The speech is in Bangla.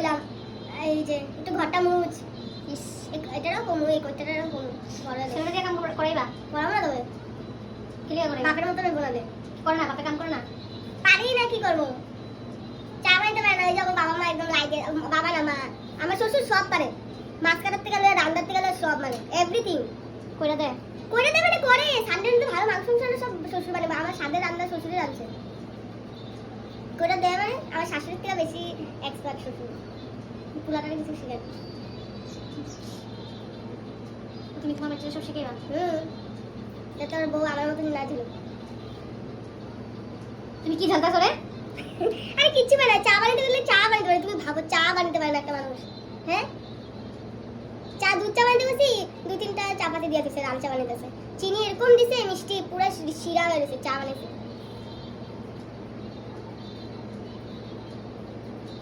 কইলাম এই যে একটু ঘরটা মুছ ইস এটারও কমু এই কোটাটারও কমু ঘরে সেটা দিয়ে কাম করাইবা করাম না তবে ক্লিয়ার করে বাপের মতো নেবো না দে করে না বাপে কাম করে না পারি না কি করবো চা বানাইতে পারে না এই যখন বাবা মা একদম লাগে বাবা না মা আমার শ্বশুর সব পারে মাছ কাটার থেকে গেলে রান্নার থেকে গেলে সব মানে এভরিথিং কইরা দে করে দেবে মানে করে সানডে তো ভালো মাংস মাংস সব শ্বশুর মানে আমার সাথে রান্না শ্বশুরই রাঁধছে করে দেয় মানে আমার শাশুড়ির থেকে বেশি এক্সপার্ট শ্বশুর পুলাটারে কিছু শিখে তুমি তোমার বাচ্চাদের সব শিখাইবা যাতে আমার বউ আমার মতন না ছিল তুমি কি জানতা করে আরে কিচ্ছু পারে চা বানাতে গেলে চা বানাতে পারে তুমি ভাবো চা বানাতে পারে না একটা মানুষ হ্যাঁ চা দুধ চা বানাতে বসি 2-3টা চাপাতি দিয়ে দিছে লাল চা বানাইতেছে চিনি এরকম দিছে মিষ্টি পুরো শিরা হয়ে গেছে চা বানাইছে